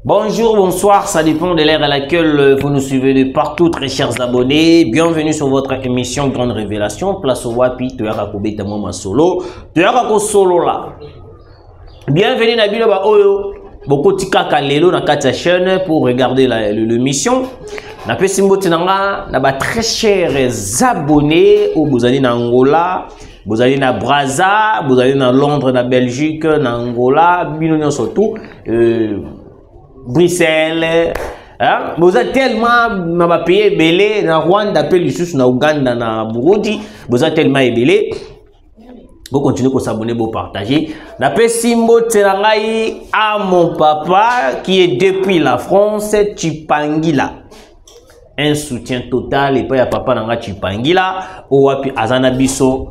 Bonjour, bonsoir, ça dépend de l'ère à laquelle vous nous suivez de partout, très chers abonnés. Bienvenue sur votre émission Grande Révélation. Place au Wapi, Toyara Kobeta Mama Solo. Toyara Ko Solo là. Bienvenue na Bilo Ba Oyo. Boko tika kalelo na katia chaîne pour regarder l'émission. Na pesimbo tinanga na ba très chers abonnés au Bozali na Angola. Vous allez na Brazza, vous allez na Londres, na Belgique, na Angola, Binounion surtout, Bruxelles. Hein? Vous avez tellement na pays belé, na Rwanda, Pélissus, na Ouganda, na Burundi. Vous avez tellement belé. Vous continuez à s'abonner, vous partager. Na pe simbo tserangai à mon papa qui est depuis la France, Chipangila. Un soutien total et pas ya papa nanga Chipangila. Owapi azana biso.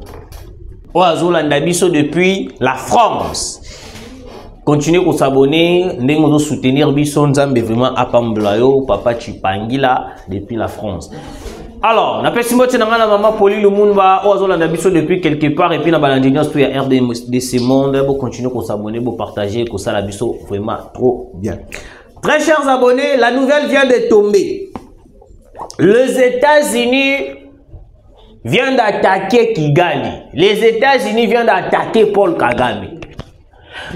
Oazolanda biso depuis la France. Continuez à s'abonner, nous soutenir biso nzambe vraiment apamblayo papa Chipangila depuis la France. Alors, na pesimo tsenanga na maman Poli Lumumba oazolanda biso depuis quelque part et puis na balandinios tout ya RDC monde, vous continuez à s'abonner, vous partager que ça la biso vraiment trop bien. Très chers abonnés, la nouvelle vient de tomber. Les États-Unis viennent d'attaquer Kigali. Les États-Unis viennent d'attaquer Paul Kagame.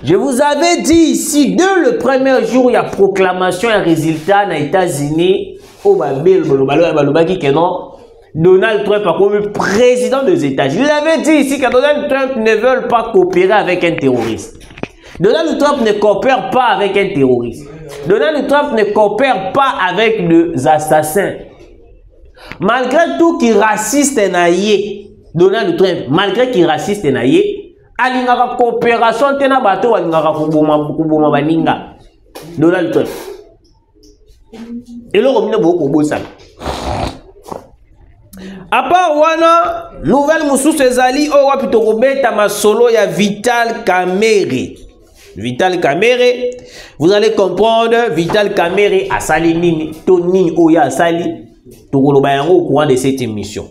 Je vous avais dit ici, dès le premier jour, il y a proclamation et résultat aux États-Unis. Donald Trump a comme président des États-Unis. Il avait dit ici que Donald Trump ne veut pas coopérer avec un terroriste. Donald Trump ne coopère pas avec un terroriste. Donald Trump ne coopère pas avec des assassins. Malgré tout qui raciste naïe, Donald Trump, malgré qu'il raciste naïe, alingaka coopération tena bato alingaka kuboma baninga. Donald Trump. Et le romine beaucoup bossa. À part wana, nouvelle Moussous Ezali, o wapito robeta masolo ya Vital Kamerhe. Vital Kamerhe, vous allez comprendre, Vital Kamerhe a sali nini, Tony Oya a sali. Au courant de cette émission.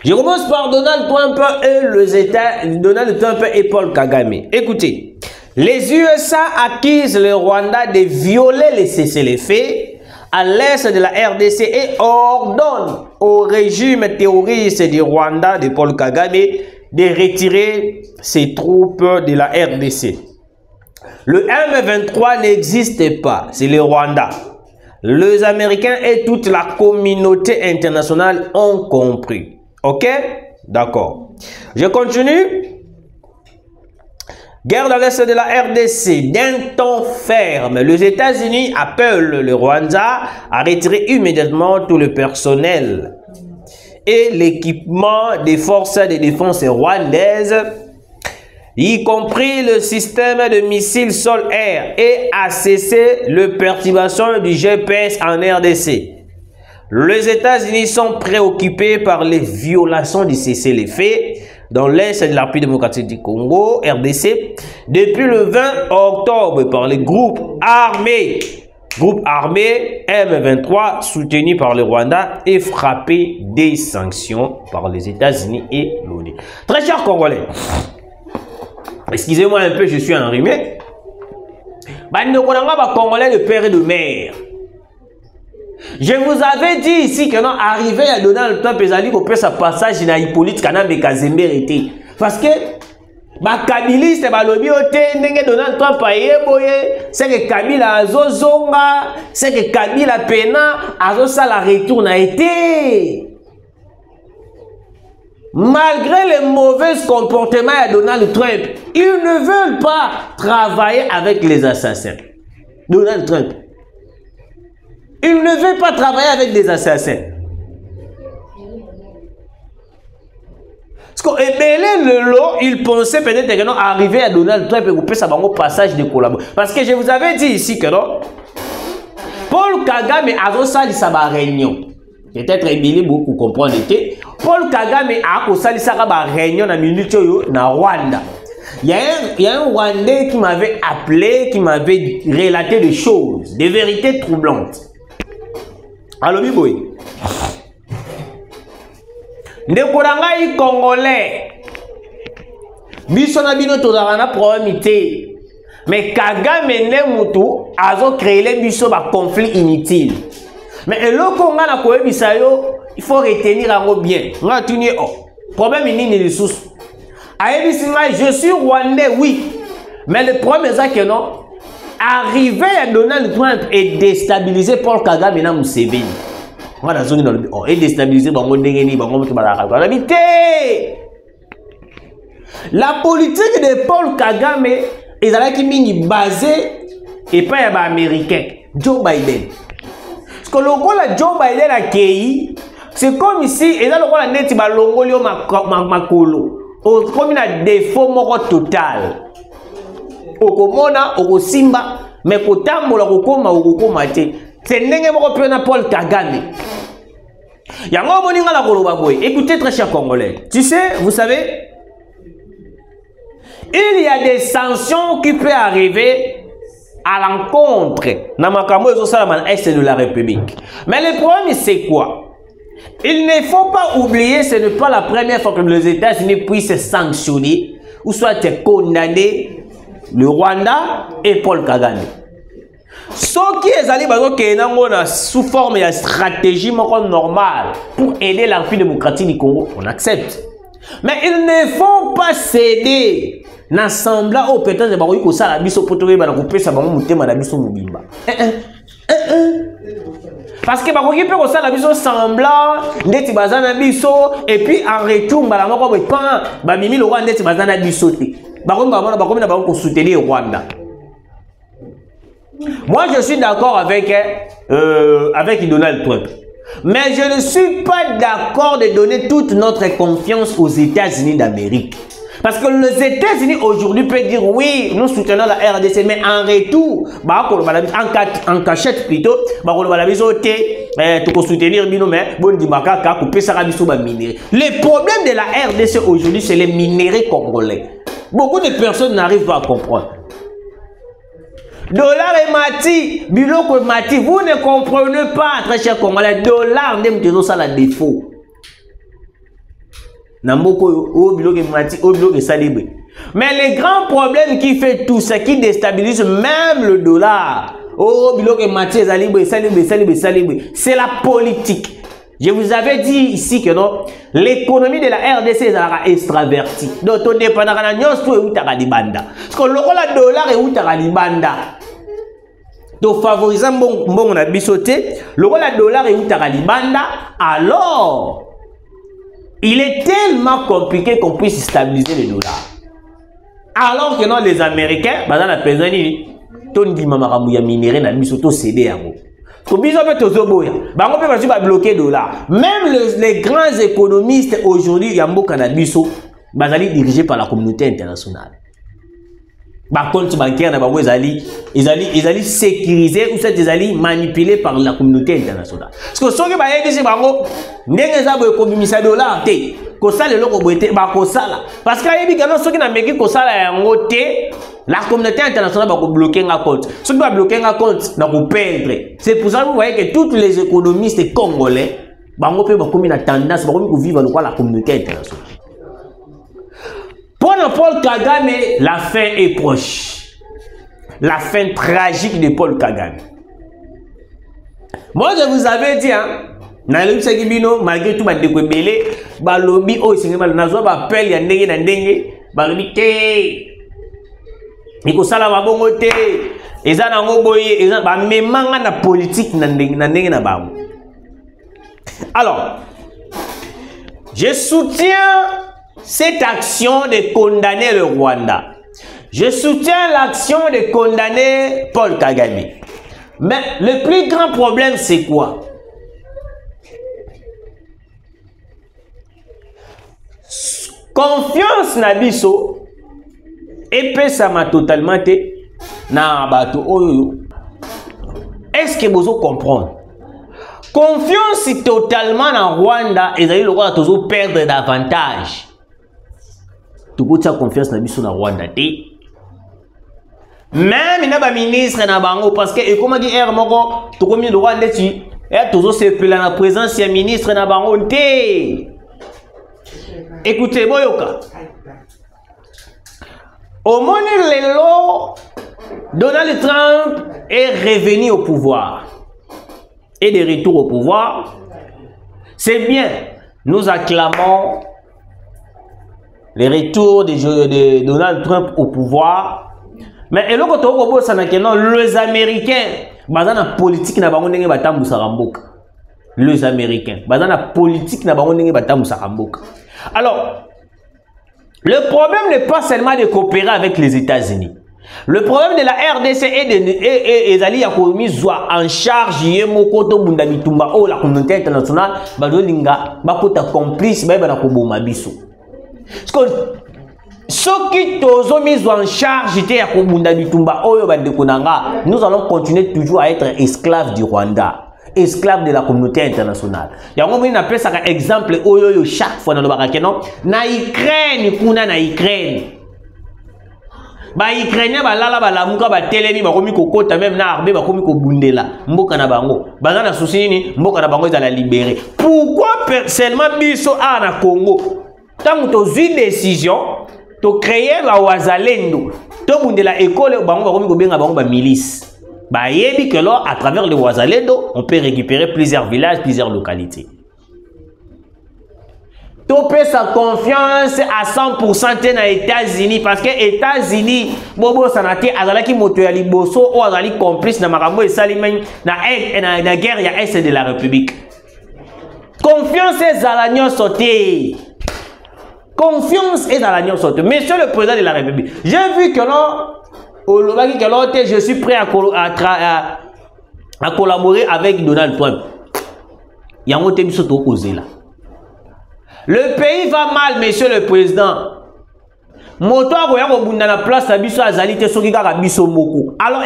Je commence par Donald Trump et les États, Donald Trump et Paul Kagame. Écoutez, les USA accusent le Rwanda de violer les cessez-le-feu à l'est de la RDC et ordonnent au régime terroriste du Rwanda de Paul Kagame de retirer ses troupes de la RDC. Le M23 n'existe pas, c'est le Rwanda. Les Américains et toute la communauté internationale ont compris. Ok? D'accord. Je continue. Guerre dans l'est de la RDC. D'un ton ferme, les États-Unis appellent le Rwanda à retirer immédiatement tout le personnel et l'équipement des forces de défense rwandaises, y compris le système de missiles sol-air, et à cesser la perturbation du GPS en RDC. Les États-Unis sont préoccupés par les violations du cessez-le-feu dans l'est de la République démocratique du Congo, RDC, depuis le 20 octobre par les groupes armés M23 soutenus par le Rwanda et frappés des sanctions par les États-Unis et l'ONU. Très chers Congolais, excusez-moi un peu, je suis enrhumé. Congolais de père et de mère. Je vous avais dit ici que non, arrivé à Donald Trump, ils ont fait sa passage dans Hippolyte Kanambe Kazembe. Parce que, Kabiliste, Donald Trump c'est que Kabila Azozonga, c'est que Kabila Pena, Azosa la retourne a été. Malgré les mauvais comportements de Donald Trump, ils ne veulent pas travailler avec les assassins. Donald Trump. Il ne veut pas travailler avec des assassins. Parce que le lot, il pensait peut-être que non, arriver à Donald Trump et couper sa bango passage de collaboration. Parce que je vous avais dit ici que non, Paul Kagame a sali sa réunion. Peut-être Emily beaucoup comprendre que Paul Kagame a sali sa réunion na minute na Rwanda. Il y a un Rwandais qui m'avait appelé, qui m'avait relaté des choses, des vérités troublantes. Allo biboy. Ndekorangai Congolais. Biso na bino tozala na problème té. Mais Kagame Nemutu a créé les biso ba conflit inutile. Mais le Congo na koye bisayo, il faut retenir en bien. On va tenir problème ni les sous. Je suis rwandais, oui. Mais le problème c'est que non, arriver à Donald Trump et déstabiliser Paul Kagame et Museveni. On va et déstabiliser Bango Ndengeni, Bango Mutubalaka. La politique de Paul Kagame est basée et pas américain. Joe Biden. Parce que le Joe Biden a créé, c'est comme ici, et là le rôle net balongolio makolo. Comme il a défaut moko total. Okomona, okosimba, mais kotambola kokoma okokoma te. C'est ndenge moko pena Paul Kagame. Yango moninga la koloba boy. Écoutez très chers Congolais. Tu sais, vous savez, il y a des sanctions qui peuvent arriver à l'encontre dans l'Est de la République. Mais le problème, c'est quoi? Il ne faut pas oublier, ce n'est pas la première fois que les États-Unis puissent sanctionner ou soit condamner le Rwanda et Paul Kagame. Ce qui est allé sous forme de stratégie normale pour aider la République démocratique du Congo, on accepte. Mais il ne faut pas céder n'assemble au peut-être que ça la biso potobe ba couper ça ba mutema na biso mubimba. Parce que ba ko kipe ko ça la biso semblant ndeti bazana biso et puis en retour ba la moko ba mimi le Rwanda ndeti bazana biso te. Ba ko na ko soutenir Rwanda. Moi je suis d'accord avec Donald Trump. Mais je ne suis pas d'accord de donner toute notre confiance aux États-Unis d'Amérique. Parce que les États-Unis aujourd'hui peuvent dire oui, nous soutenons la RDC, mais en retour, en cachette plutôt, tu peux soutenir le problème de la RDC aujourd'hui, c'est les minéraux congolais. Beaucoup de personnes n'arrivent pas à comprendre. Dollar et mati, biloko mati, vous ne comprenez pas, très cher Congolais, dollar n'est pas ça la défaut. Mais le grand problème qui fait tout ça, qui déstabilise même le dollar, c'est la politique. Je vous avais dit ici que non, l'économie de la RDC est extravertie. Donc, on dépend de la parce que le dollar est où donc, favorisant bon na bisoté, le dollar est où alors il est tellement compliqué qu'on puisse stabiliser le dollar. Alors que non, les Américains, dans la pesanie, ton dit mamaramu ya minéré na bisoto cédé à vous. Bloquer le dollar. Même les grands économistes aujourd'hui, Yambo Canabiso, sont dirigés par la communauté internationale. Par contre, bancaire, ils allaient sécuriser ou ils allaient manipuler par la communauté internationale. Parce que si parce que la communauté internationale va bloquer un compte. Ceux qui vont bloquer un compte, vont perdre. C'est pour ça que vous voyez que tous les économistes congolais vont une tendance à vivre dans la communauté internationale. Pour Paul Kagame, la fin est proche. La fin tragique de Paul Kagame. Moi, je vous avais dit, malgré tout, balobi o singa nazo ba appel ya ndenge na ndenge balobi te iko sala babongo te eza na ngo boye eza ba memanga na politique na ndenge na bango. Alors, je soutiens cette action de condamner le Rwanda. Je soutiens l'action de condamner Paul Kagame. Mais le plus grand problème, c'est quoi? Confiance na biso epesama totalement te na bato oyo. Est-ce que vous comprenez? Confiance totalement na Rwanda et d'ailleurs le Rwanda toujours perdre davantage. Tu peux avoir confiance na biso na Rwanda te. Même na ba ministre na bango parce que et comment dire er moko to komi le Rwanda tu et toujours se pela na présence ya ministre na bango te. Écoutez, Boyoka. Au moni lelo, Donald Trump est revenu au pouvoir. Et de retour au pouvoir, c'est bien. Nous acclamons le retour de Donald Trump au pouvoir. Mais les Américains, la politique n'a pas les Américains, la politique n'a pas. Alors, le problème n'est pas seulement de coopérer avec les États-Unis. Le problème de la RDC est d'Ali Yakoumi en charge Yemokoto Bundamitumba ou la communauté internationale, Badolinga, Bakota complice, Babana Biso. Ceux qui sont mis en charge de Bundamitumba ou Badekonanga, nous allons continuer toujours à être esclaves du Rwanda. Esclaves de la communauté internationale. Il y a un exemple chaque fois dans le Barakeno. Na Ukraine, kuna na Ukraine. Ba Ukrainien ba lala ba lamuka ba telemi ba komi kokota même na armée ba komi ko bundela. Mboka na bango. Baza na souci nini mboka na bango za la libérer. Pourquoi seulement biso a na Congo? Tant to zui décision to créer la wazalendo. To bundela école bango ba komi ko benga bango ba milice. Bah, il que là, à travers le Wazalendo, on peut récupérer plusieurs villages, plusieurs localités. Topé sa confiance à 100% dans les États-Unis parce que les États-Unis, Bobo Sanate, Azalaki Motoyali Bosso, ou Azali complice dans Marambo et Salimène, dans la guerre, il y a Est de la République. Confiance est à l'agneau sauté. Confiance est à l'agneau sauté. Monsieur le président de la République, j'ai vu que là, je suis prêt à collaborer avec Donald Trump. Il y a un thème qui opposé là. Le pays va mal, monsieur le président. Alors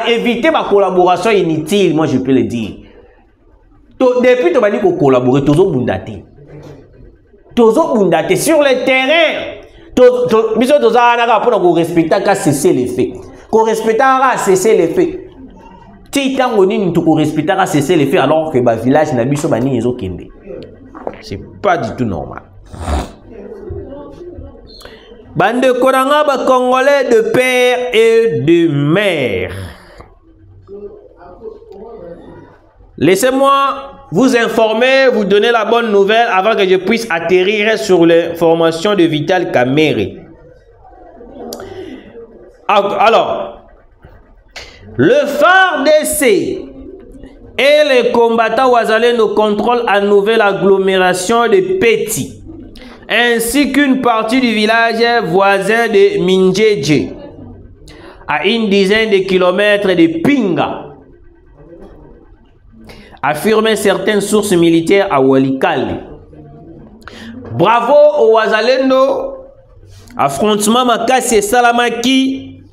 évitez ma collaboration inutile, moi je peux le dire. Depuis que tu as dit qu'on collaborer, toujours bundaté. Toujours bundaté sur le terrain. Biso tozana pour respecter qu'à cesser les faits. Qu'on respecte à cesser les faits. Titango nini to respecter à cesser les faits alors que ba village na biso bani ezo kende. C'est pas du tout normal. Bande koranga ba congolais de père et de mère. Laissez-moi vous informer, vous donner la bonne nouvelle avant que je puisse atterrir sur les formations de Vital Kamerhe. Alors, le FARDC et les combattants Wazalendo contrôlent à nouvelle agglomération de Petit, ainsi qu'une partie du village voisin de Minjeje, à une dizaine de kilomètres de Pinga. Affirment certaines sources militaires à Walikale. Bravo au Wazalendo. Affrontement Makasi et Salamaki.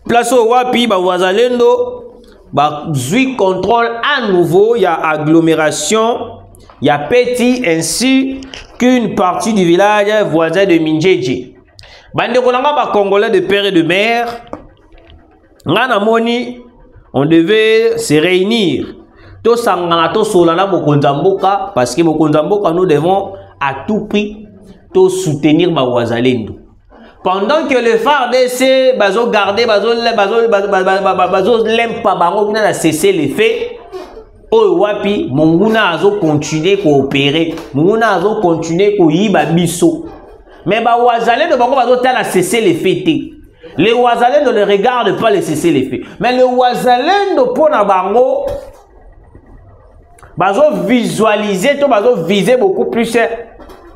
Place au Wapi, Wazalendo. Zui contrôle à nouveau. Il y a agglomération. Il y a Petit ainsi qu'une partie du village voisin de Minjeje. Bande Konanga, Congolais de père et de mère. Ngana Moni, on devait se réunir. Parce que nous devons à tout prix soutenir ma Wazalendo. Pendant que le FARDC bazo garder bazo cesser les faits, Wapi Monguna azo continuer coopérer, Monguna azo continuer ko yiba biso. Mais ba Wazalendo bango bazo tala cesser les faits. Les Wazalendo ne regardent pas les cesser les faits. Mais le Wazalendo pour na bango bazo visualiser, bazo viser beaucoup plus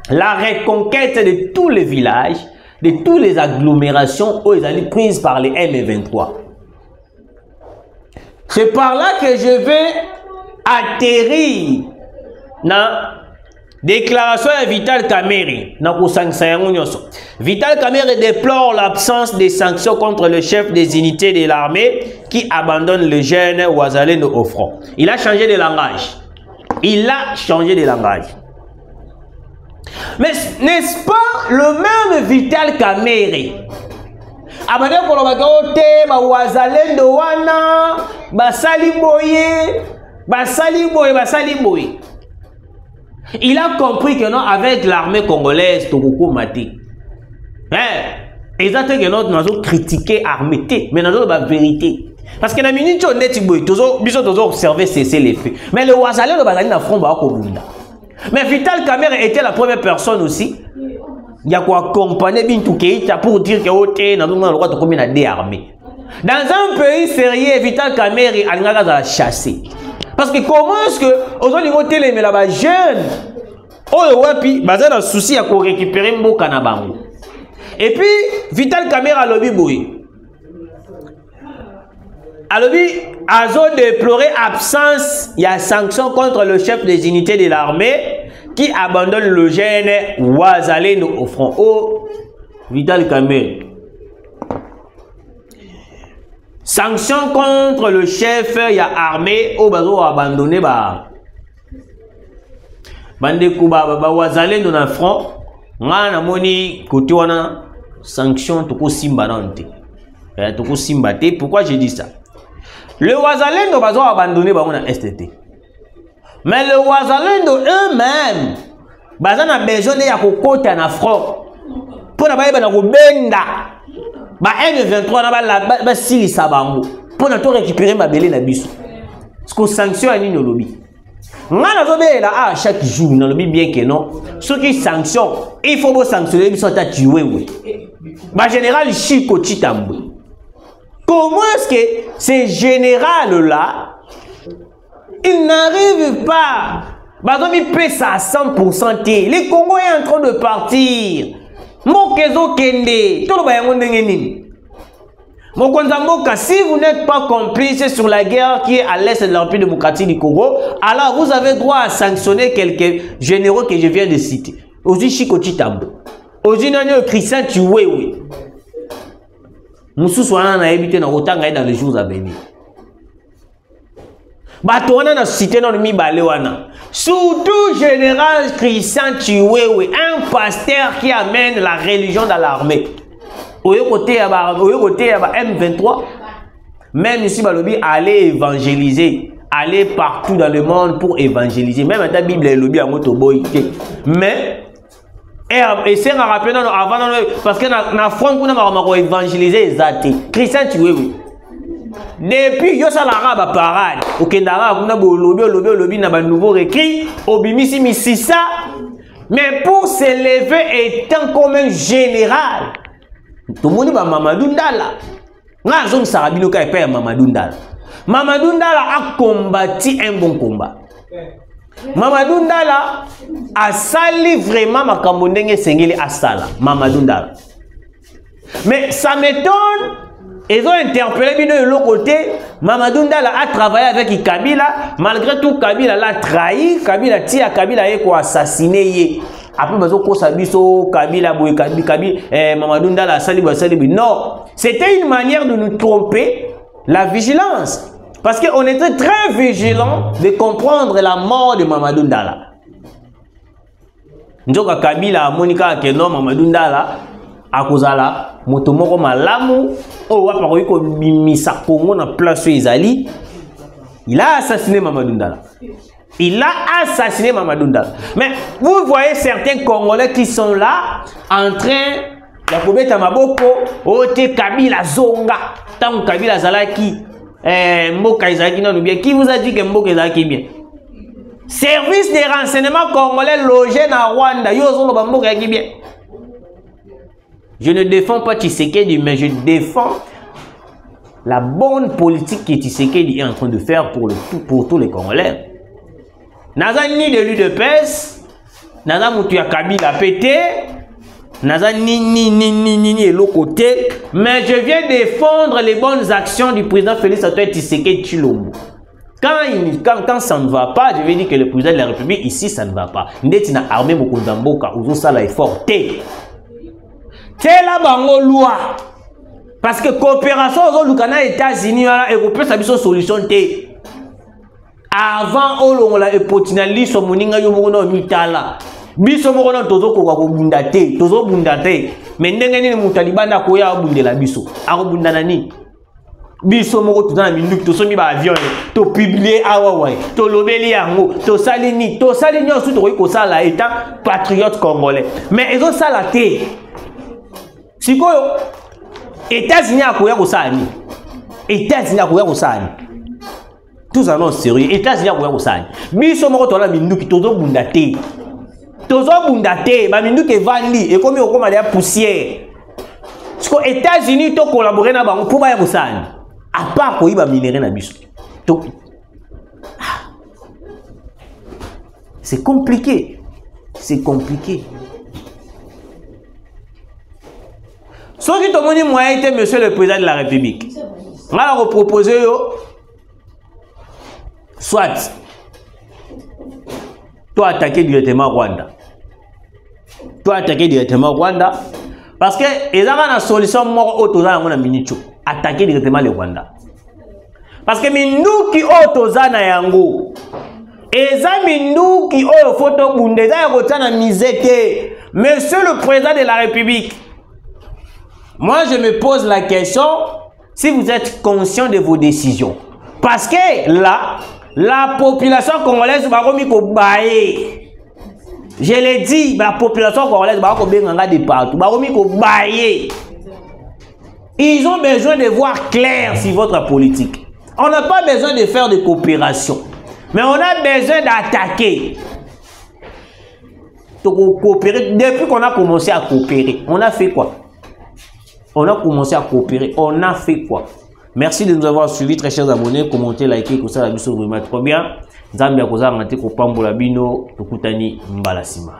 la reconquête de tous les villages, de toutes les agglomérations où ils allaient prises par les M23. C'est par là que je vais atterrir dans déclaration de Vital Kamerhe. Vital Kamerhe déplore l'absence de sanctions contre le chef des unités de l'armée qui abandonne le jeune Wazalendo au front. Il a changé de langage. Il a changé de langage. Mais n'est-ce pas le même Vital Kamerhe? Il a compris que non, avec l'armée congolaise, Tokoko Mati. Exactement que nous avons critiqué l'armée, mais nous avons la vérité. Parce que dans la minute où on est observé cesser les faits. Mais le Ouazalé, le Bazali n'a front pas. Mais Vital Kamerhe était la première personne aussi. Il y a quoi accompagner Bintou Keïta pour dire que nous avons le droit de combien de armées. Dans un pays sérieux, Vital Kamerhe a chassé. Parce que comment est-ce que aujourd'hui on télé mais là-bas jeune, oh wapi, bazar un souci à récupérer Mboka na bango. Et puis Vital Kamerhe a lobby boy. Alors, Azo déplorait absence, il y a sanction contre le chef des unités de l'armée qui abandonne le jeune Ouazalé au front. Oh, Vital Kamerhe. Sanction contre le chef, il y a armée, au bazo abandonné, bande kuba, Ouazalé dans le front, on moni côté wana sanction, toko simba nante. Toko simba te, pourquoi j'ai dit ça? Le Ouazalendo va abandonner la STT. Mais le Ouazalendo eux-mêmes, ils ont besoin de côté en front. Pour ne pas benda. M23 na sili sabango. Pour ne récupérer ma belé na biso. Parce que sanction ani no lobby. Ngana zobe là chaque jour dans lobby bien que non. Ceux qui sanctionnent, il faut bo sanctionner biso ta tuer oui. Ba général Chiko Chitambo. Comment est-ce que ces généraux-là, ils n'arrivent pas, ils paient ça à 100%. Les Congos est en train de partir. Mokezo Kende, tout le monde. Si vous n'êtes pas complice sur la guerre qui est à l'est de l'Empire démocratique du Congo, alors vous avez droit à sanctionner quelques généraux que je viens de citer. Aujourd'hui, Chiko Chitambo. Aujourd'hui, Christian Chiwewe. Moussou soit na habité na otanga dans les jours à venir. Bato wana na cité na mi balewana. Surtout général Christian Chiwewe, un pasteur qui amène la religion dans l'armée. Oyo côté ya M23, même ici balobi aller évangéliser, aller partout dans le monde pour évangéliser. Même dans la Bible le lobby a moto boy. Mais et c'est un rappel avant parce que na front kuna ma évangéliser ezati Christian Chiwewe depuis yo sala raba parade okendara kuna lobby na ba nouveau récrit obimisi misisa mais pour s'élever étant comme un général tout monde ba Mamadou Ndala nga zong sarabino ka père Mamadou Ndala a combattu un bon combat. Mamadou Ndala a sali vraiment makambo ndenge sengeli a sala Mamadou Ndala. Mais ça m'étonne, ils ont interpellé bino de l'autre côté. Mamadou Ndala a travaillé avec Kabila, malgré tout Kabila l'a trahi, Kabila tia Kabila est quoi assassiné. Après bazo ko sabiso Kabila boy Kabila Mamadou Ndala a sali non, c'était une manière de nous tromper, la vigilance. Parce qu'on était très vigilants de comprendre la mort de Mamadou Ndala. Njoka Kabila Monika Keno Mamadou Ndala akozala motomoko malamu o wapako ko bimisa Congo na place ezali. Il a assassiné Mamadou Ndala. Mais vous voyez certains Congolais qui sont là en train de kobeta maboko ote Kabila zonga tant Kabila zalaki Mboka Izaki non bien. Qui vous a dit que Mboka Izaki bien? Service des renseignements congolais logé dans Rwanda. Mboka Izaki bien. Je ne défends pas Tshisekedi, mais je défends la bonne politique que Tshisekedi est en train de faire pour tous les Congolais. Naza ni de l'UDPS, Naza Moutuya Kabila pété, Naza ni et l'autre côté, mais je viens défendre les bonnes actions du président Félix Antoine Tshisekedi Tshilombo. Quand ça ne va pas, je vais dire que le président de la République ici ça ne va pas. Ndeti na armée Mokonza Mboka, uzo sala effort té. C'est la bango loi. Parce que coopération aux Lukana États-Unis et Européens ça biso solution té. Avant on la epotinali so moninga yo moko na mitala. Biso moko na tozo ko bunda te, tozo bunda te. Mais ndenge nini mutalibanda ko ya bundela biso. Ako bunda nani? Biso moko tozana minute to somi ba avion to publier awa to lobeli yango to salini nyosu to ko sala état patriote congolais. Mais ils ont ça la té. Sikoyo États-Unis akoya kosani. États-Unis akoya kosani. Tous en ont sérieux. États-Unis akoya kosani. Biso moko tola minduki tozo bundate. Tozo bundate ba minduki evandi et comme okoma ya poussière. Siko États-Unis to collaborer na bango pour ba ya kosani. À part koyiba minerai na biso. C'est compliqué. C'est compliqué. Ce qui te dit, moi, était monsieur le président de la République. On va proposer, soit, toi attaquer directement Rwanda. Toi attaquer directement Rwanda. Parce que, ils ont une solution mort autoza na minicho. Attaquer directement le Rwanda. Parce que nous qui autoza na yango. Eza mindu qui oyo photo bunde eza yokota na misete. Monsieur le président de la République, moi je me pose la question si vous êtes conscient de vos décisions. Parce que là, la population congolaise va remis ko bailler. Je l'ai dit, la population congolaise va benganga de partout, va remis ko bailler. Ils ont besoin de voir clair sur votre politique. On n'a pas besoin de faire de coopération. Mais on a besoin d'attaquer. Coopérer. Depuis qu'on a commencé à coopérer, on a fait quoi? On a commencé à coopérer. On a fait quoi? Merci de nous avoir suivis, très chers abonnés. Commentez, likez, ça la biso vraiment trop bien. Zambia koza ngate ko pambola bino, tokutani mbala sima.